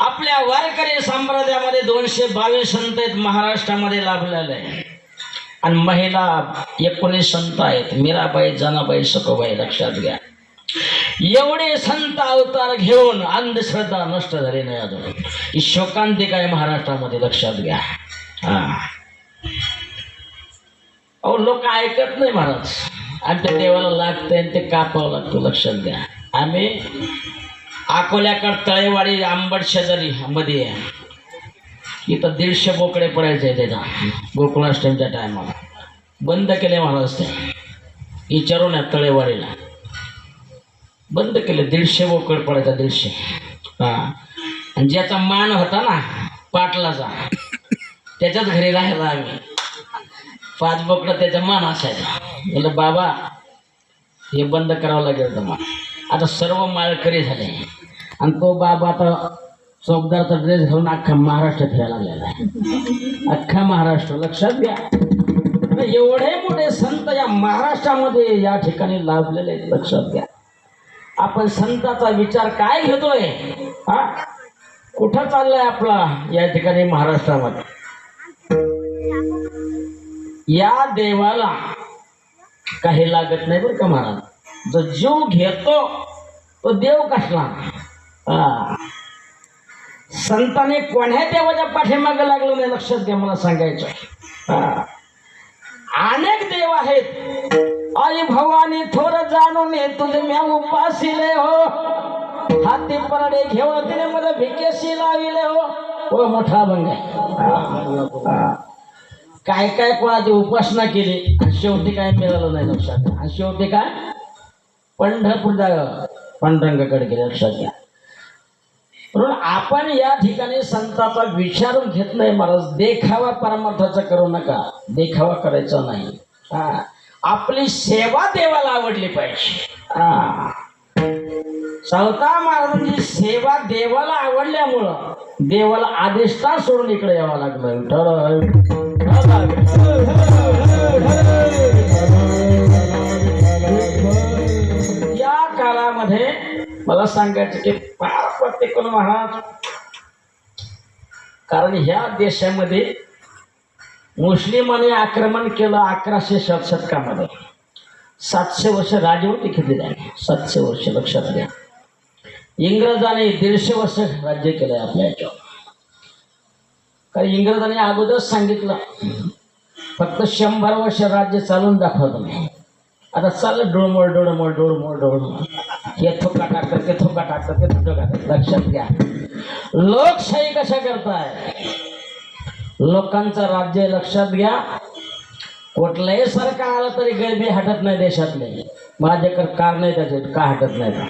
आपल्या वारकरी संप्रदायामध्ये 222 संत आहेत महाराष्ट्रामध्ये लाभलेले आहे. आणि महिला 19 संत आहेत. मीराबाई, जनाबाई, सखुबाई. लक्षात घ्या, एवढे संत अवतार घेऊन अंधश्रद्धा नष्ट झाली नाही अजून. ही शोकांतिका आहे महाराष्ट्रामध्ये. लक्षात घ्या. अहो, लोक ऐकत नाही महाराज. आमच्या देवाला लागतंय आणि ते कापावं लागतं. लक्षात घ्या. आम्ही अकोल्याकडे तळेवाडी आंबट शेजारी मध्ये आहे. इथं 150 बोकडे पडायचे आहे. त्याच्या गोकुळाष्टमीच्या टायमाला बंद केले महाराज. ते विचारून या तळेवाडीला बंद केले. 150 बोकड पडायचा. 150. आणि ज्याचा मान होता ना पाटलाचा, त्याच्याच घरी राहायला आम्ही. 5 बोकडं त्याचा मान असायचा. म्हणलं बाबा हे बंद करावं लागेल तुम्हाला. आता सर्व माळकरी झाले आणि तो बाबा आता चौकदारचा ड्रेस घालून अख्खा महाराष्ट्र फिरायला लागलेला आहे. अख्खा महाराष्ट्र. लक्षात घ्या, एवढे मोठे संत या महाराष्ट्रामध्ये या ठिकाणी लाभलेले आहेत. लक्षात घ्या. आपण संताचा विचार काय घेतोय? कुठं चाललाय आपला या ठिकाणी महाराष्ट्रामध्ये? या देवाला काही लागत नाही बरं का महाराज. जो जीव घेतो तो देव कसला. संतांनी कोण्या देवाच्या पाठीमागे लागलं नाही. लक्षात घ्या, मला सांगायचं. अनेक देव आहेत. आई भवानी थोर जाणून तुझे म्या उपासिले हो. हाती परडे घेऊन तिने मला भिकेशी लाविले हो. मोठा अभंग आहे. काय काय कोणाची उपासना केली आणि शेवटी काय मिळालं नाही. लक्षात घ्या. आणि शेवटी काय पंढरपूरच्या पांडुरंगाकडे गेले. लक्षात घ्या. म्हणून आपण या ठिकाणी संताचा विचारून घेत नाही महाराज. देखावा परमार्थाचा करू नका. देखावा करायचा नाही. आपली सेवा देवाला आवडली पाहिजे. सावता महाराजांची सेवा देवाला आवडल्यामुळं देवाला आदेशता सोडून इकडे यावं लागलं. या काळामध्ये मला सांगायचं की फार प्रत्येक महाराज, कारण ह्या देशामध्ये मुस्लिमांनी आक्रमण केलं 1100 शतकामध्ये. 700 वर्ष राजवटी घेतली त्याने. 700 वर्ष. लक्षात घ्या. इंग्रजांनी 150 वर्ष राज्य केलंय आपल्या याच्यावर. कारण इंग्रजांनी अगोदरच सांगितलं फक्त 100 वर्ष राज्य चालून दाखवत नाही. आता चाललं डोळमोळ डोळमोळ डोळमोळ डोळमोळ. हे थोका टाकतात, ते थोका टाकतात, ते थोका टाकतात. लक्षात घ्या. लोकशाही कशा करताय? लोकांचं राज्य. लक्षात घ्या. कुठलंही सरकार आलं तरी गरिबी हटत नाही देशातले. माझ्याकडे कार नाही त्याचे का हटत नाही.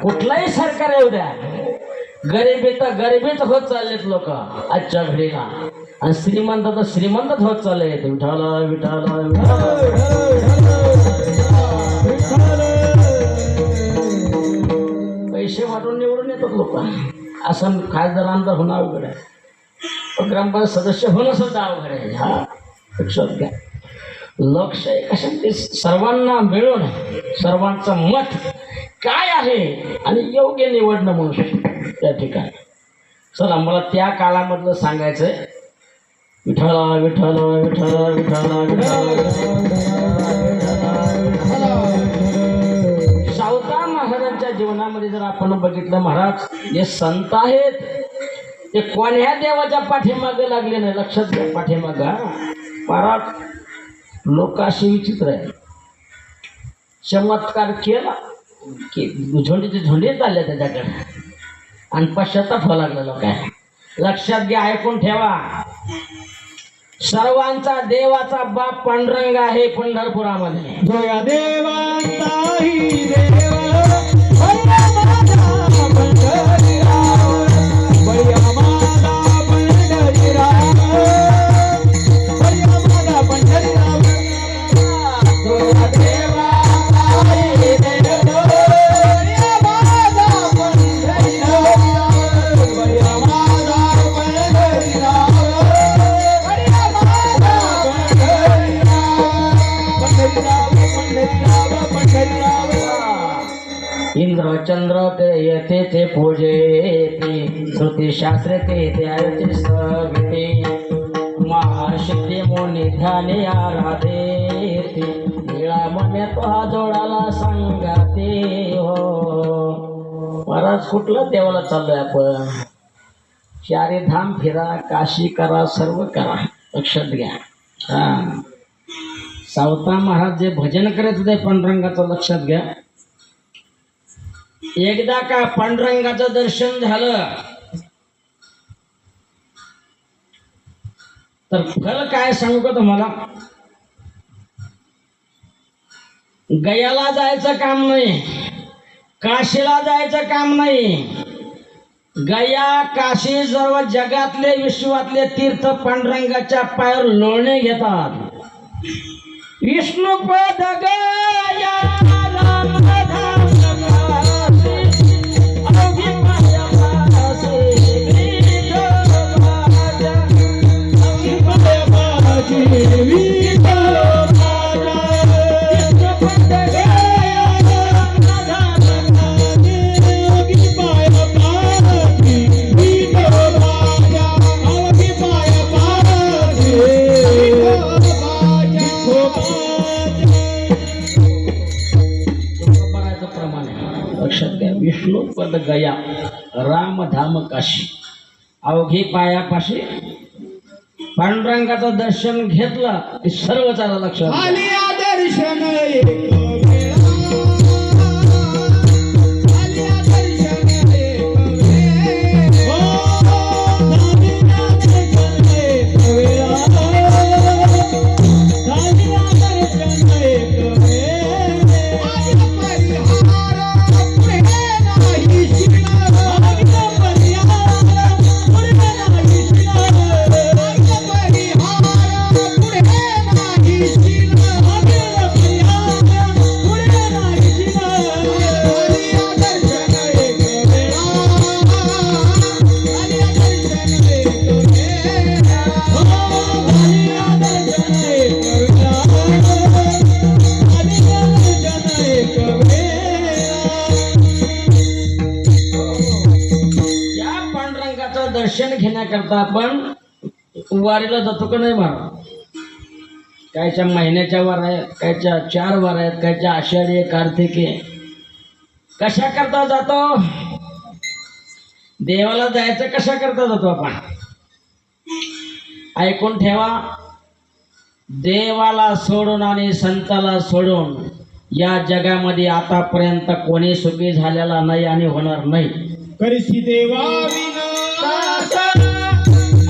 कुठलंही सरकार येऊ द्या, गरिबीत होत चाललेत लोक आजच्या घडीला. आणि श्रीमंत तर श्रीमंतच होत चालले. विठाला विठाला पैसे वाटून निवडून येतात लोक. असं खासदार आमदार होणं अवघड आहे. ग्रामपंचायत सदस्य होणं सुद्धा अवघड आहे. लक्षात घ्या. लोकशाही कशासाठी? सर्वांना मिळून सर्वांचं मत काय आहे आणि योग्य निवडणं म्हणू शकतो त्या ठिकाणी. चला, मला त्या काळामधलं सांगायचंय. विठ्ठला विठ्ठला विठ्ठला विठ्ठला विठ्ठला. सावता महाराजांच्या जीवनामध्ये जर आपण बघितलं महाराज, जे संत आहेत ते कोण्या देवाच्या पाठीमागे लागले नाही. लक्षात घ्या. पाठीमागा महाराज लोक अशी विचित्र आहे. चमत्कार केला की झोंडीचे झोंडे चालले त्याच्याकडे आणि पश्चाताप व्हावं लागलं लोक. लक्षात घ्या. ऐकून ठेवा. सर्वांचा देवाचा बाप पांडुरंग आहे पंढरपुरामध्ये. जया देवांताही पूजेते श्रुतीशास्त्रे ते द्यायचे सविते महाशक्ती मुनी ध्याने आराधेते निळा मने तो जोडाला सांगाते हो. महाराज कुठलं देवाला चाललोय आपण? चारी धाम फिरा, काशी करा, सर्व करा. लक्षात घ्या. हा, सावता महाराज जे भजन करत होते पांडुरंगाचं लक्षात घ्या. एकदा का पांडुरंगाचं दर्शन झालं तर फल काय सांगू का तुम्हाला? गयाला जायचं काम नाही, काशीला जायचं काम नाही. गया, काशी सर्व जगातले विश्वातले तीर्थ पांडुरंगाच्या पायावर लोळणे घेतात. विष्णू पद गया राम धाम काशी, अवघी पाया पाशी विठोबाच्या, अवघी पाया पाशी विठोबाच्या. विष्णू पद गया राम धाम काशी, अवघी पाया पाशी विठोबाच्या, अवघी पाया पाशी तुकोबाराचं प्रमाण आहे. लक्षात घ्या. विष्णू पद गया राम धाम काशी, अवघी पायापाशी. पांडुरंगाचं दर्शन घेतलं की सर्व चाला. लक्षात घ्या. आलिया दर्शन एक वेळा, आलिया दर्शन एक वेळा, हो आलिया दर्शन एक वेळा, आलिया दर्शन एक वेळा. आज्ञा परिहार पुढे नाही शिणार, आज्ञा परिहार पुढे नाही शिणार, आज्ञा परिहार पुढे नाही शिणार. आलिया दर्शन एक वेळा, आलिया दर्शन एक वेळा, हो आलिया दर्शन एक वेळा, आलिया दर्शन एक वेळा. या पांडुरंगाचं दर्शन घेण्याकरता आपण वारीला जातो का नाही महाराज? कायच्या महिन्याच्या वार आहेत, कायच्या 4 वार आहेत, कायच्या आषाढी आहे, कार्तिकी आहे. कशा करता जातो? देवाला जायचं कशा करता जातो आपण? ऐकून ठेवा. देवाला सोडून आणि संताला सोडून या जगामध्ये आतापर्यंत कोणी सुखी झालेला नाही आणि होणार नाही. करशी देवा विना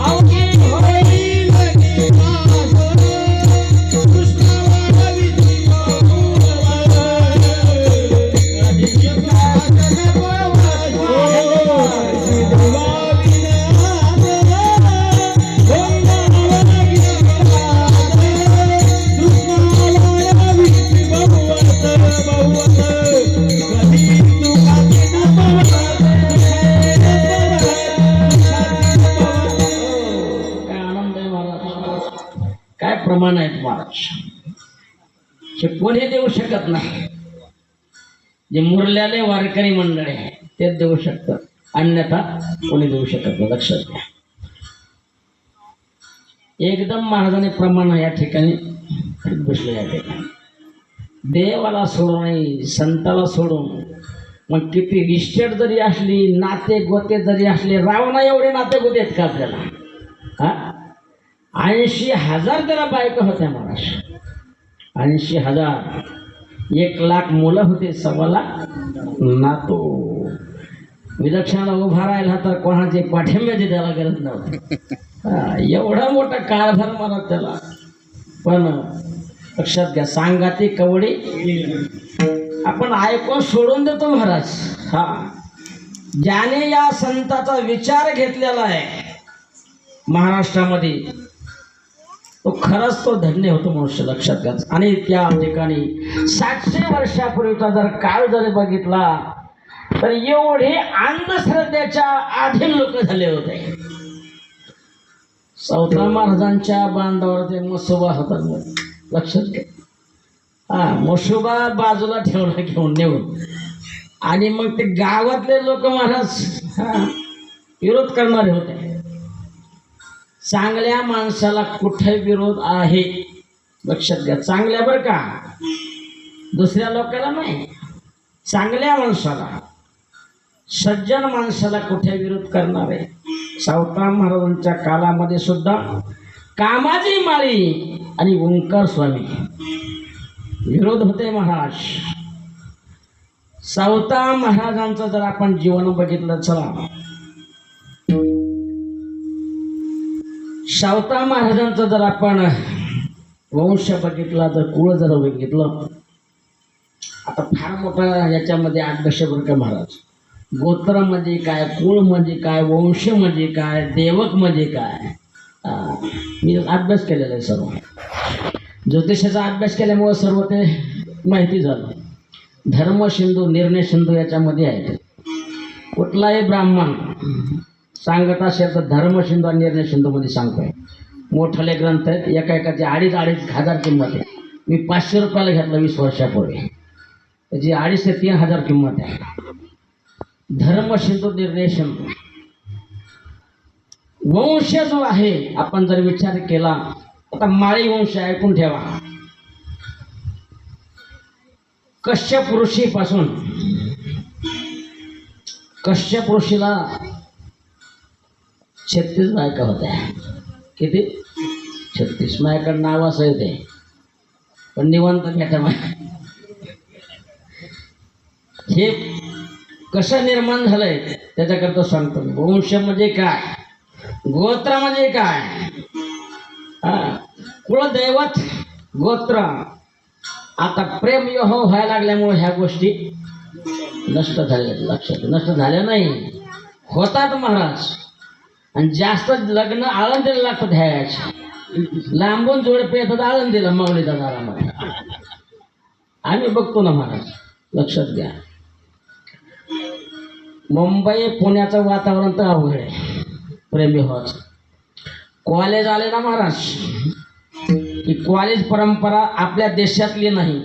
अवघी होईल निवास, कृष्णावर विधिव पूर्व, अधिक शासन पवस. करशी देवा विना होईल निवास, कृष्णावर विधिव बहुवत, कधी तुकाचे न काय आनंद आहे महाराज, काय प्रमाण आहेत महाराज. हे कोणी देऊ शकत नाही. जे मुरल्याले वारकरी मंडळी आहे तेच देऊ शकतात, अन्यथा कोणी देऊ शकत नाही. लक्षात घ्या. एकदम महाराजांनी प्रमाण या ठिकाणी बसलं. या ठिकाणी देवाला सोडून आणि संताला सोडून मग किती इस्टेट जरी असली, नाते गोते जरी असले, रावणा एवढे नाते गोते आहेत का आपल्याला? हा, 80,000 त्याला बायका होत्या महाराज. 80,000. 1,00,000 मुलं होते, 1,25,000 नातो. विलक्षणाला उभा राहिला तर कोणाचे पाठिंब्याची त्याला गरज नव्हती. एवढा मोठा कारभार मला त्याला. पण लक्षात घ्या, सांगाती कवडी आपण ऐकून सोडून देतो महाराज. हा, ज्याने या संताचा विचार घेतलेला आहे महाराष्ट्रामध्ये, तो खरंच तो धन्य होतो मनुष्य. लक्षात घ्या. आणि त्या ठिकाणी 700 वर्षापूर्वीचा जर काळ जर बघितला तर एवढे अंधश्रद्धेच्या अधीन लोक झाले होते. सावता महाराजांच्या बांधावर ते मसोबा होता. लक्षात घ्या. हा, मसोबा बाजूला ठेवला घेऊन नेऊन आणि मग ते गावातले लोक महाराज विरोध करणारे होते. चांगल्या माणसाला कुठे विरोध आहे लक्षात घ्या. चांगल्या बरं का, दुसऱ्या लोकांना नाही. चांगल्या माणसाला, सज्जन माणसाला कुठे विरोध करणार आहे. सावकार महाराजांच्या कालामध्ये सुद्धा कामाजी माळी आणि ओंकार स्वामी विरोध होते महाराज. सावता महाराजांचं जर आपण जीवन बघितलं, चला सावता महाराजांचं जर आपण वंश बघितला, जर कुळ जर बघितलं, आता फार मोठा याच्यामध्ये अभ्यास बरं का महाराज. गोत्र म्हणजे काय, कुळ म्हणजे काय, वंश म्हणजे काय, देवक म्हणजे काय, मी अभ्यास केलेला आहे सर्व. ज्योतिषाचा अभ्यास केल्यामुळं सर्व ते माहिती झालं. धर्म सिंधू, निर्णय सिंधू याच्यामध्ये आहे. कुठलाही ब्राह्मण सांगत असेल तर धर्म सिंधू आणि निर्णय सिंधू मध्ये सांगतोय. मोठाले ग्रंथ आहेत, एका एकाची 2,500 किंमत आहे. मी 500 रुपयाला घेतला 20 वर्षापूर्वी, त्याची 2,500 ते 3,000 किंमत आहे. धर्म सिंधू, निर्णय सिंधू. वंश जो आहे, आपण जर विचार केला, आता माळी वंश ऐकून ठेवा. कश्यप ऋषीपासून, कश्यप ऋषीला 36 बायका होत्या. किती? 36. माझ्याकडे नाव असं येते, पण निवांत घ्या. हे कसं निर्माण झालंय त्याच्याकरता सांगतो. वंश म्हणजे काय, गोत्र म्हणजे काय, कुळदैवत, गोत्र. आता प्रेम विवाह व्हायला लागल्यामुळे ह्या गोष्टी नष्ट झाल्या. लक्षात, नष्ट झाल्या नाही, होतात महाराज. आणि जास्त लग्न आळंदीला लागतात. ह्याच्या लांबून जोडपे येतात आळंदीला माऊलीच्या दारामध्ये, आम्ही बघतो ना महाराज. लक्षात घ्या. मुंबई पुण्याचं वातावरण तर अवघड आहे प्रेम विवाहाचं. कॉलेज आले ना महाराज, ही कॉलेज परंपरा आपल्या देशातली नाही,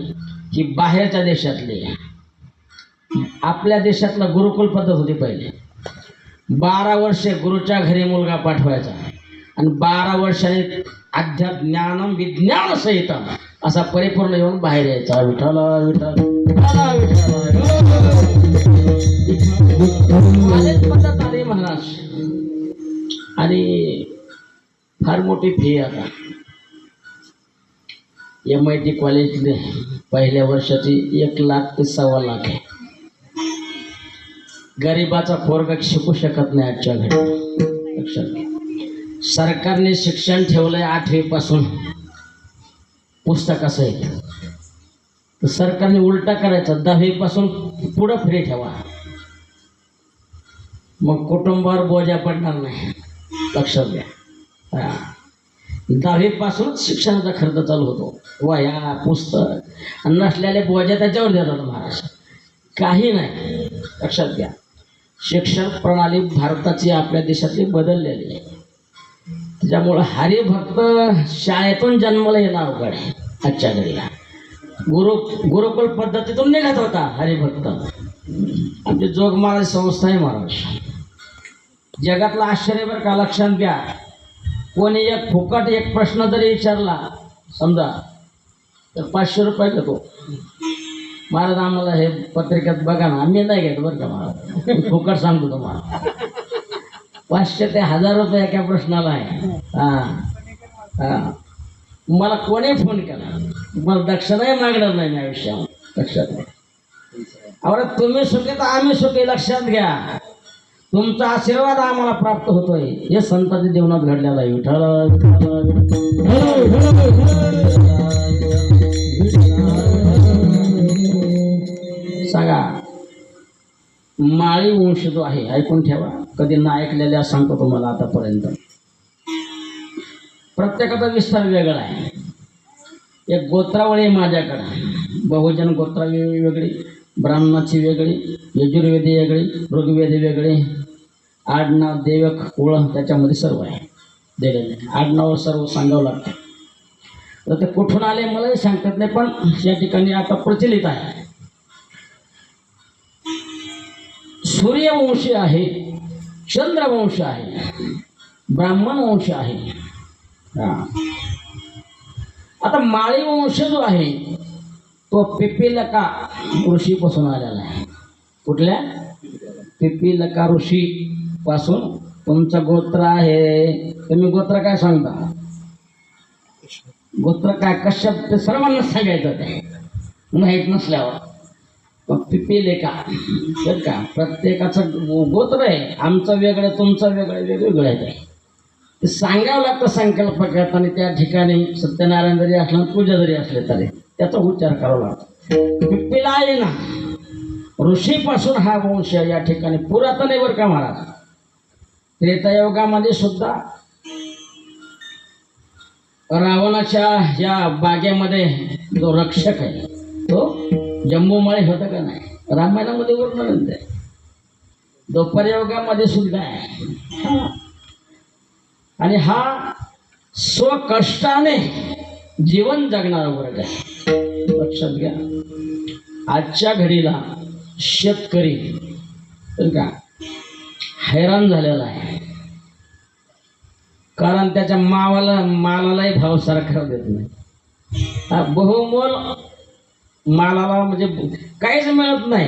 ही बाहेरच्या देशातली. आपल्या देशातला गुरुकुल पद्धत होती पहिले. 12 वर्षे गुरुच्या घरी मुलगा पाठवायचा आणि 12 वर्षांनी अध्यात्म ज्ञानम विज्ञान सहित असा परिपूर्ण येऊन बाहेर यायचा. विठ्ठल विठ्ठल कॉलेज पद्धत आली महाराज. आणि फार मोठी फी आता. MIT कॉलेजने पहिल्या वर्षाची 1,00,000 ते 1,25,000 आहे. गरिबाचा पोरगा शिकू शकत नाही आजच्या घडी. लक्षात घ्या. सरकारने शिक्षण ठेवलंय 8वी पासून पुस्तक असं आहे, तर सरकारने उलटा करायचा, 10वी पासून पुढं फ्री ठेवा, मग कुटुंबावर बोजा पडणार नाही. लक्षात घ्या. 10वी पासूनच शिक्षणाचा खर्च चालू होतो. वह्या, पुस्तक, नसलेले बोजा त्याच्यावर देतात महाराज. काही नाही. लक्षात घ्या. शिक्षण प्रणाली भारताची, आपल्या देशातली बदललेली आहे. त्याच्यामुळं हरिभक्त शाळेतून जन्माला येणं अवघड आहे आजच्या घडीला. गुरुकुल पद्धतीतून निघत होता हरिभक्त. आमची जोगमाळा संस्था आहे महाराज. जगातला आश्चर्य बरं का. लक्षात घ्या. कोणी एक फुकट एक प्रश्न जरी विचारला समजा, तर 500 रुपये घेतो महाराज. आम्हाला हे पत्रिकेत बघा ना, आम्ही नाही घेतो बरं का महाराज, फुकट सांगतो तुम्हाला. 500 ते 1,000 रुपये एका प्रश्नाला आहे. मला कोणी फोन केला, मला दक्षिणाही मागणार नाही मी आयुष्यात. लक्षात घ्या. अरे तुम्ही सुखी तर आम्ही सुखी. लक्षात घ्या. तुमचा आशीर्वाद आम्हाला प्राप्त होतोय, हे संतांच्या जीवनात घडलेलं आहे. विठ्ठल सांगा. माळी वंश जो आहे, ऐकून ठेवा, कधी ना ऐकलेल्या सांगतो तुम्हाला आतापर्यंत. प्रत्येकाचा विस्तार वेगळा आहे. एक गोत्रावळी माझ्याकडे, बहुजन गोत्रावळी वेगळी, ब्राह्मणाची वेगळी, यजुर्वेदी वेगळी, ऋग्वेदी वेगळी, आडनाव देवक कुळ त्याच्यामध्ये सर्व आहे दिलेले. आडनाव सर्व सांगावं लागतं. तर ते कुठून आले मलाही सांगतात नाही, पण या ठिकाणी आता प्रचलित आहे. सूर्यवंशी आहे, चंद्रवंश आहे, ब्राह्मण वंश आहे. हा. आता माळी वंश जो आहे तो पिपीलका ऋषीपासून आलेला आहे. कुठल्या? पिपीलका ऋषी पासून तुमचं गोत्र आहे. तुम्ही गोत्र काय सांगता? गोत्र काय कश्यप ते सर्वांना सांगायचं ते माहीत नसल्यावर. पिपीलिका बरं का, प्रत्येकाचं गोत्र आहे. आमचं वेगळं, तुमचं वेगळं, वेगवेगळं आहे. ते सांगावं लागतं संकल्प करताना. त्या ठिकाणी सत्यनारायण जरी असलं, पूजा जरी असले तरी त्याचा उच्चार करावा लागतो. पिपीला आहे ना, ऋषीपासून हा वंश या ठिकाणी पुरातन आहे बरं का महाराज. त्रेतायुगामध्ये सुद्धा रावणाच्या या बागेमध्ये जो रक्षक आहे तो जंबूमाळी होता का नाही, रामायणामध्ये वर्णन आहे. द्वापरयुगामध्ये सुद्धा आहे. आणि हा स्वकष्टाने जीवन जगणारा वर्ग आहे. लक्षात घ्या. आजच्या घडीला शेतकरी तर का हैराण झालेला आहे, कारण त्याच्या मालालाही भाव सरकार देत नाही. हा बहुमोल मालाला म्हणजे काहीच मिळत नाही.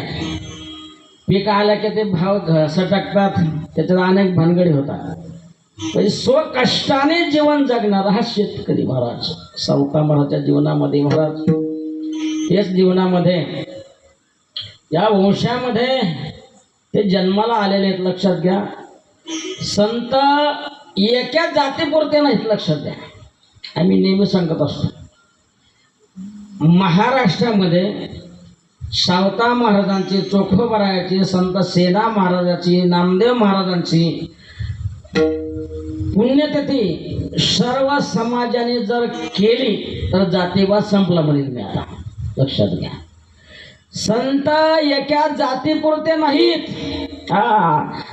पीक आलं की ते भाव सटकतात, त्याच्यात अनेक भानगडी होतात. म्हणजे स्वकष्टाने जीवन जगणारा हा शेतकरी महाराज. सावता महाराजच्या जीवनामध्ये महाराज तेच जीवनामध्ये या वंशामध्ये ते जन्माला आलेले आहेत. लक्षात घ्या. संत एका जातीपुरते नाहीत. लक्षात घ्या. आम्ही नेहमी सांगत असतो, महाराष्ट्रामध्ये सावता महाराजांची, चोखोबरायाची, संत सेना महाराजाची, नामदेव महाराजांची पुण्यतिथी सर्व समाजाने जर केली तर जातीवाद संपला म्हणेल मी आता. लक्षात घ्या. संत एका जातीपुरते नाहीत.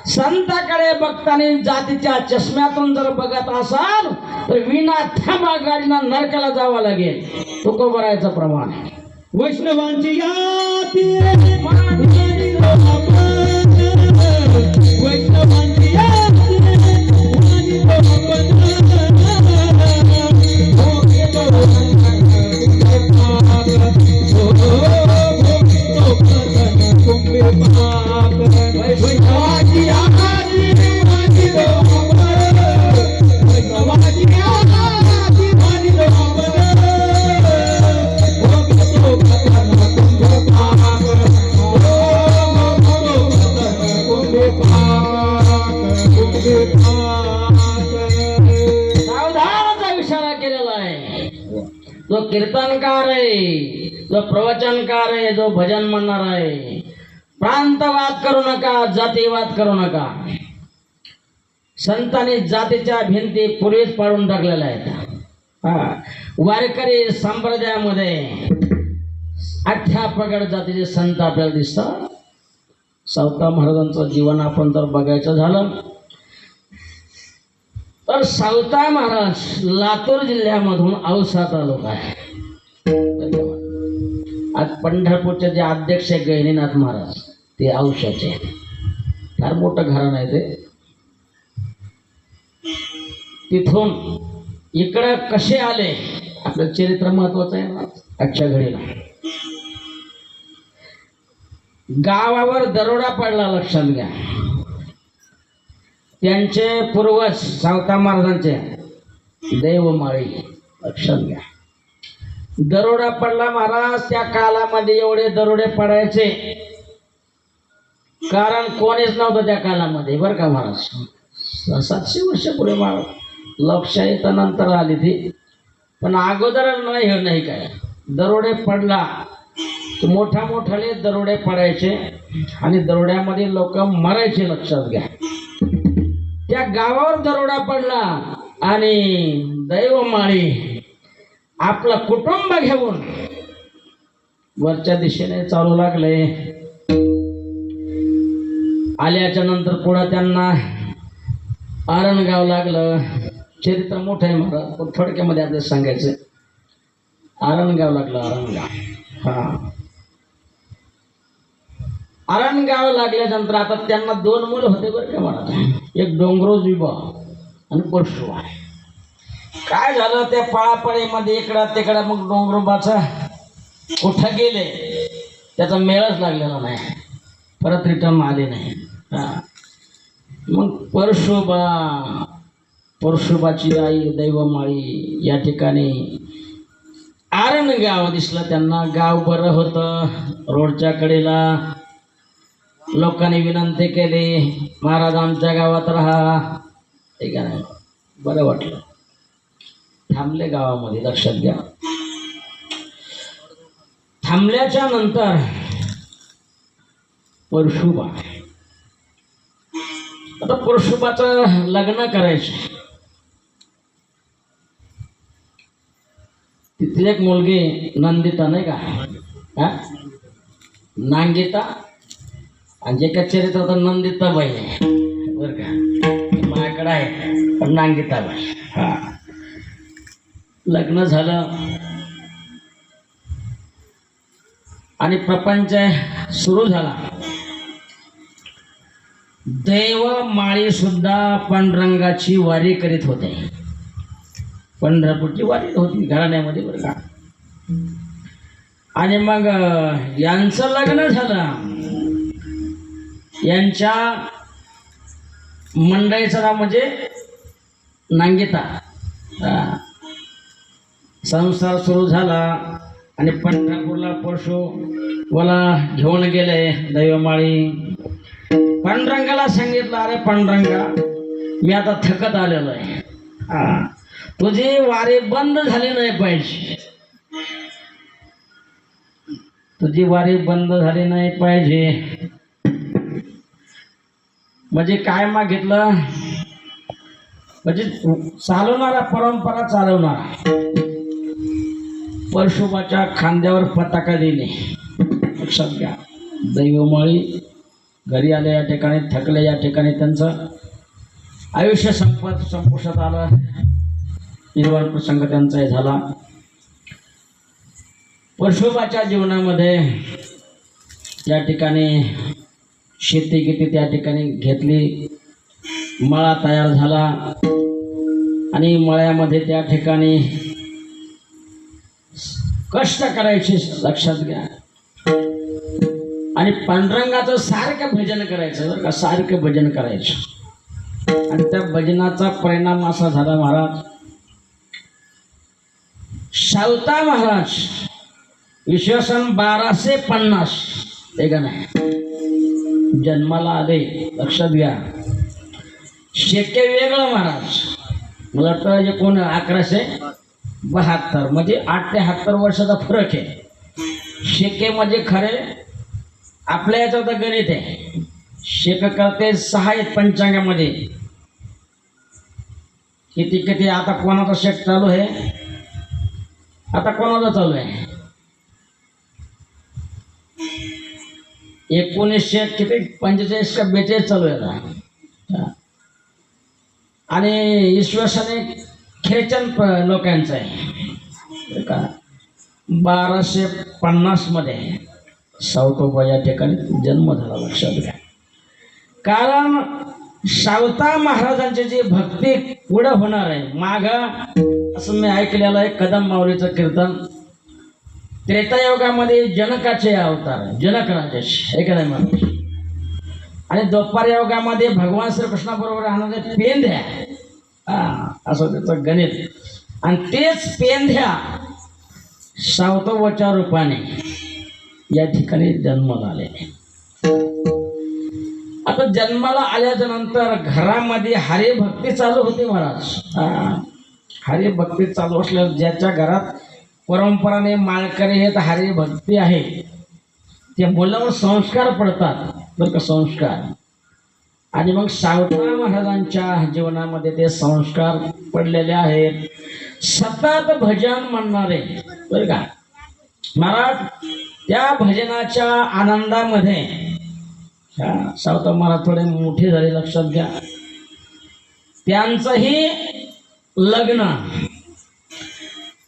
संताकडे बघताना जातीच्या चष्म्यातून जर बघत असाल तर विना थांबा गाडीना नरकाला जावं लागेल. तुकोबरायचं प्रमाण. वैष्णवांची याती वैष्णवांची याती सावधानाचा इशारा केलेला आहे. जो कीर्तनकार आहे, जो प्रवचनकार आहे, जो भजन म्हणणार आहे, प्रांतवाद करू नका, जातीवाद करू नका. संतांनी जातीच्या भिंती पूर्वीच पाडून टाकलेल्या आहेत. वारकरी संप्रदायामध्ये 18 प्रगड जातीचे संत आपल्याला दिसतात. सावता महाराजांचं जीवन आपण जर बघायचं झालं तर सावता महाराज लातूर जिल्ह्यामधून औसा तालुका आहे. आज पंढरपूरचे जे अध्यक्ष आहे गहिनीनाथ महाराज ते औशाचे, फार मोठं घराणं आहे ते. तिथून इकडं कसे आले आपलं चरित्र महत्वाचं आहे ना आजच्या घडीला. गावावर दरोडा पडला. लक्षात घ्या. त्यांचे पूर्वज सावता महाराजांचे देवमाळी. लक्षात घ्या. दरोडा पडला महाराज. त्या कालामध्ये एवढे दरोडे पडायचे कारण कोणीच नव्हतं त्या कालामध्ये बरं का महाराज. 700 वर्ष पुढे महाराज लोकशाही तर नंतर आली ती, पण अगोदर नाही काय. दरोडे पडला मोठा मोठाले दरोडे पडायचे आणि दरोड्यामध्ये लोक मरायचे. लक्षात घ्या. त्या गावावर दरोडा पडला आणि दैवमाळी आपलं कुटुंब घेऊन वरच्या दिशेने चालू लागले. आल्याच्या नंतर पुढं त्यांना आरणगाव लागलं. चरित्र मोठं आहे महाराज, पण थोडक्यामध्ये आपल्याला सांगायचं. आरणगाव लागलं. आरणगाव. आरण गाव लागल्यानंतर आता त्यांना 2 मुलं होते बरं का मला, एक डोंगरोज विभा आणि परशुबा. काय झालं त्या पळापळीमध्ये इकडं तिकडं, मग डोंगरोबाचा कुठं गेले त्याचा मेळच लागलेला नाही, परत रिटर्न आले नाही. मग परशुबाची आई दैवमाळी या ठिकाणी आरण गाव दिसलं त्यांना. गाव बरं होतं, रोडच्या कडेला. लोकांनी विनंती केली, महाराज आमच्या गावात राहा. ठीक आहे, बरं वाटलं. थांबले गावामध्ये, लक्षात घ्या. थांबल्याच्या नंतर परशुबा, आता परशुबाचं लग्न करायचं. तिथली एक मुलगी नंदिता नाही का, नांगिता, आणि जे काय चरित्र होतं नंदिताबाई आहे बरं का, माझ्याकडे आहे पण नांगिताबाई. लग्न झालं आणि प्रपंच सुरू झाला. दैवमाळी सुद्धा पांडुरंगाची वारी करीत होते. पंढरपूरची वारी होती घराण्यामध्ये बरं का. आणि मग यांचं लग्न झालं. यांच्या मंडळीचं नाव म्हणजे नांगिता. संसार सुरू झाला आणि पंढरपूरला परशुबाला घेऊन गेले दैवमाळी. पांडुरंगाला सांगितलं, अरे पांडुरंगा, मी आता थकत आलेलो आहे, तुझी वारी बंद झाली नाही पाहिजे, तुझी वारी बंद झाली नाही पाहिजे. म्हणजे काय मागितलं, म्हणजे चालवणारा, परंपरा चालवणारा. परशुबाच्या खांद्यावर पताका दिली. लक्षात घ्या, दैवमाळी घरी आले, या ठिकाणी थकले, या ठिकाणी त्यांचं आयुष्य संपुष्टात आलं. निर्वाण प्रसंग त्यांचा झाला. परशुबाच्या जीवनामध्ये या ठिकाणी शेती किती त्या ठिकाणी घेतली, मळा तयार झाला आणि मळ्यामध्ये त्या ठिकाणी कष्ट करायचे. लक्षात घ्या. आणि पांडुरंगाचं सारखं भजन करायचं बरं का, सारखं भजन करायचं. आणि त्या भजनाचा परिणाम असा झाला, महाराज सावता महाराज इसवी सन 1250 ते का नाही जन्माला आले. लक्षात घ्या. शेके वेगळं महाराज, मला वाटतं 1172, म्हणजे 8 ते 70 वर्षाचा फरक आहे. शेके म्हणजे खरे आपल्या याचं तर गणित आहे. शेक करते 6 आहेत पंचांगामध्ये. किती किती आता कोणाचा शेक चालू आहे, आता कोणाचा चालू आहे, 1900 किती 45 का 42 चालू आहे आता. आणि ईश्वरसाने ख्रिश्चन लोकांचं आहे का. 1250 मध्ये सावतोबा या ठिकाणी जन्म झाला. लक्षात घ्या. कारण सावता महाराजांची जी भक्ती पुढं होणार आहे माग, असं मी ऐकलेलं आहे. कदम माऊलीचं कीर्तन. त्रेतायुगामध्ये जनकाचे अवतार, जनक राजाचे ऐकलं माणूस. आणि द्वापार युगामध्ये भगवान श्रीकृष्णाबरोबर राहणारे पेंध्या, असं त्याचं गणित. आणि तेच पेंध्या सावतोबाच्या रूपाने या ठिकाणी जन्माला आले. आता जन्माला आल्याच्या नंतर घरामध्ये हरिभक्ती चालू होती महाराज. हरिभक्ती चालू असल्यावर ज्याच्या घरात परंपराने माळकरी हे हरिभक्ती आहे, त्या मुलावर संस्कार पडतात बरं का, संस्कार. आणि मग सावता महाराजांच्या जीवनामध्ये ते संस्कार पडलेले आहेत. सतत भजन म्हणणारे बरं का महाराज. त्या भजनाच्या आनंदामध्ये सावता महाराज थोडे मोठे झाले. लक्षात घ्या. त्यांचंही लग्न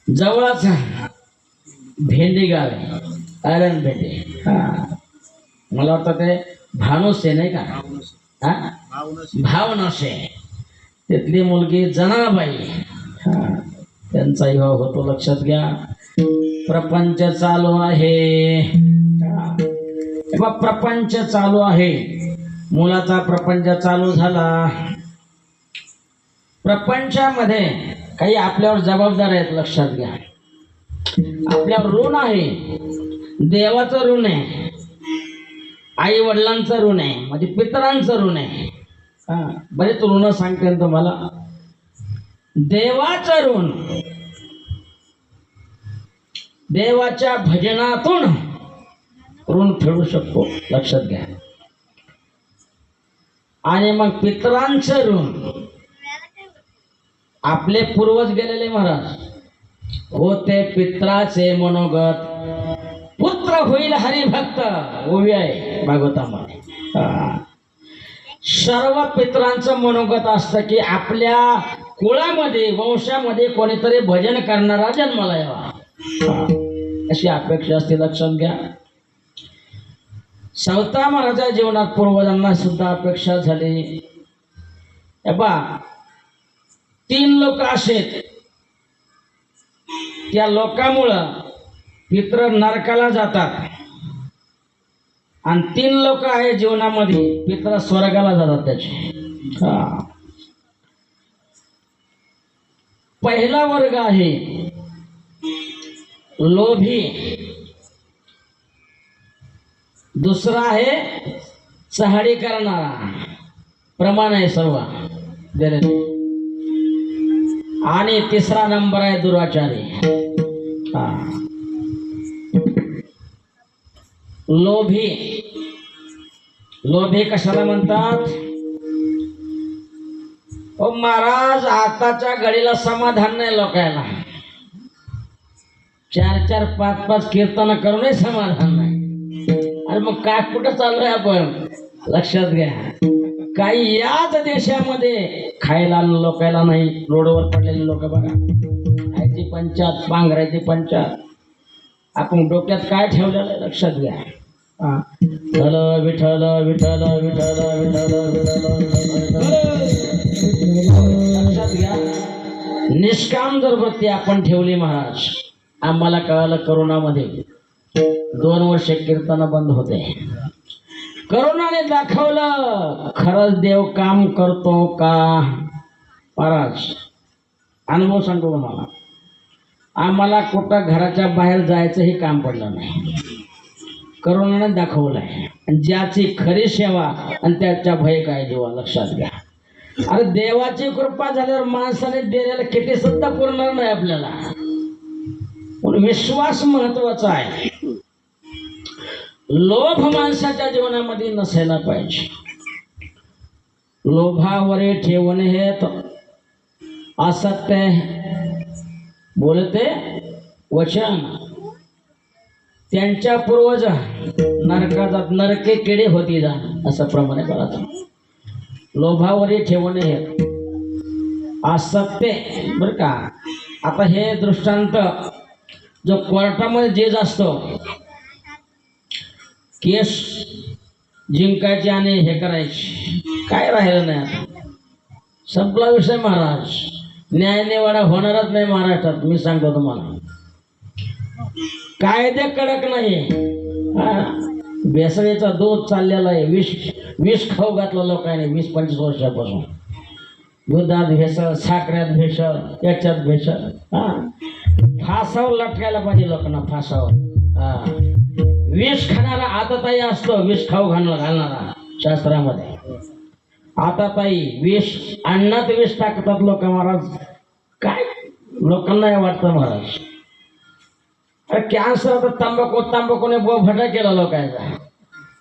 जवळच भेंडी गाव आहे, आरण भेंडी. मला वाटतं ते भानुसे नाही का, हा भावनसे, तिथली मुलगी जनाबाई, हा त्यांचा विवाह होतो. लक्षात घ्या. प्रपंच चालू आहे, हा. प्रपंच चालू आहे. मुलाचा प्रपंच चालू झाला. प्रपंचामध्ये काही आपल्यावर जबाबदार आहेत. लक्षात घ्या. आपल्यावर ऋण आहे. देवाचं ऋण आहे, आई वडिलांचं ऋण आहे, म्हणजे पितरांचं ऋण आहे. हा बरेच ऋण सांगते तुम्हाला. देवाचं ऋण, देवाच्या भजनातून ऋण फेडू शकतो. लक्षात घ्या. आणि मग पितरांचं ऋण, आपले पूर्वज गेलेले महाराज होते पित्राचे मनोगत, पुत्र होईल हरिभक्त, ओवी आहे भागवतामध्ये. सर्व पित्रांचं मनोगत असतं की आपल्या कुळामध्ये वंशामध्ये कोणीतरी भजन करणारा जन्माला यावा, अशी अपेक्षा असते. लक्षात घ्या. स्वतः महाराजा जीवनात पूर्वजांना सुद्धा अपेक्षा झाली. बा 3 लोक असेत, त्या लोकांमुळं पित्र नरकाला जातात, आणि 3 लोक आहे जीवनामध्ये, पित्र स्वर्गाला जातात त्याचे. पहिला वर्ग आहे लोभी, दुसरा आहे चहाडी करणारा, प्रमाण आहे सर्व दिलेले, आणि तिसरा नंबर आहे दुराचारी. लोभी, लोभी कशाला म्हणतात? ओ महाराज, आताच्या घडीला समाधान नाही लोकांना. 4-4, 5-5 कीर्तन करूनही समाधान नाही. अरे मग काय कुठं चाललोय आपण? लक्षात घ्या. काही याच देशामध्ये खायला लोकायला नाही, रोडवर पडलेले लोक बघा, खायची पंचायत, पांघरायची पंचायत. आपण डोक्यात काय ठेवलेलं आहे? लक्षात घ्या. विठ्ठल विठ्ठल विठ्ठल विठ्ठल विठ्ठल. लक्षात घ्या. निष्काम जर वृत्ती आपण ठेवली महाराज, आम्हाला कळालं करोनामध्ये 2 वर्ष कीर्तन बंद होते. करोनाने दाखवलं खरंच देव काम करतो का महाराज. अनुभव सांगतो तुम्हाला. आम्हाला कुठं घराच्या बाहेर जायचंही काम पडलं नाही. करोनाने दाखवलं आहे. आणि ज्याची खरी सेवा आणि त्याच्या भय काय जीवा. लक्षात घ्या. अरे देवाची कृपा झाल्यावर माणसाने दिलेलं किती सुद्धा पुरणार नाही आपल्याला. पण विश्वास महत्वाचा आहे. लोभ माणसाच्या जीवनामध्ये नसायला पाहिजे. लोभावरे ठेवणे हे असत्य बोलते वचन. त्यांच्या पूर्वज नरकात नरके किडे होती जा, असं प्रमाणे करायचं. लोभावरे ठेवणे हे असत्य बरं का. आता हे दृष्टांत जो कोर्टामध्ये जेज असतो, केस जिंकायचे आणि हे करायचे, काय राहिलं नाही. आता संपला विषय महाराज. न्यायनिवाडा होणारच नाही महाराष्ट्रात. मी सांगतो तुम्हाला, कायदे कडक नाही. भेसळीचा दूध चाललेला आहे. विष खाऊ घातलं लोकांनी 20-25 वर्षापासून. दुधात भेसळ, साखऱ्यात भेसळ, याच्यात भेसळ. फासावर लटकायला पाहिजे लोकांना, फासावर. विष खाणारा आताताई असतो, विष खाऊ घालणारा शास्त्रामध्ये. आताताई विष, अन्नात विष टाकतात लोक महाराज. काय लोकांना हे वाटतं महाराज. अरे कॅन्सर तर तंबाखूने भटा केला लोकांचा,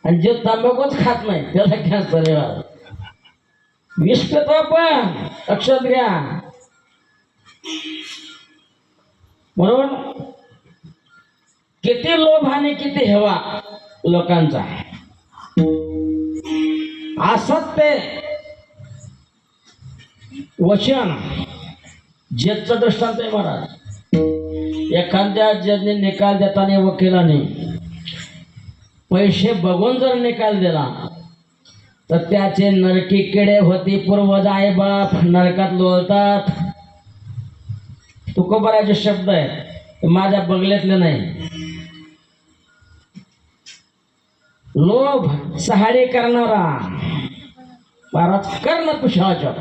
आणि जे तंबाखूच खात नाही त्याला कॅन्सर आहे. विष पितो आपण. लक्षात घ्या. म्हणून किती लोभ आणि किती हेवा लोकांचा. असत्य वचन जजचा दृष्टांत आहे महाराज. एखाद्या जजने निकाल देताना वकिलाने पैसे बघून जर निकाल दिला तर त्याचे नरकी किडे होती पूर्वज आई बाप नरकात लोळतात. तुकोबाराचे शब्द आहे, ते माझ्या बंगल्यातले नाही. लोभ सहारे करणारा महाराज कर्ण पिशाचक,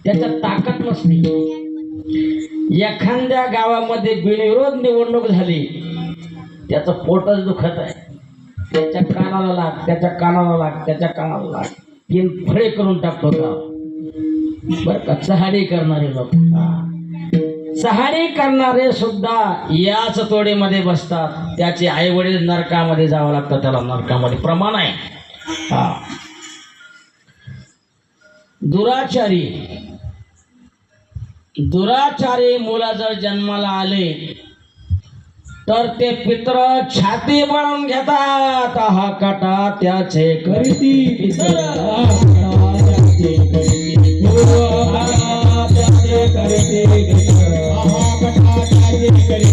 त्याच्यात ताकद नसते. एखाद्या गावामध्ये बिनविरोध निवडणूक झाली, त्याचं पोटच दुखत आहे, त्याच्या कानाला लाग, त्याच्या कानाला लाग, त्याच्या कानाला लाग, 3 फळे करून टाकतो का बरं का. चहाडी करणारे लोक, चहाडी करणारे सुद्धा याच तोडीमध्ये बसतात. त्याचे आई वडील नरकामध्ये जावं लागतं, त्याला नरकामध्ये प्रमाण आहे. हा दुराचारी मुलं जर जन्माला आले तर ते पित्र छाती बळून घेतात. हा काटा त्याचे करती पितरा त्याचे करती पूर्व त्याचे करती पितरा त्याचे करती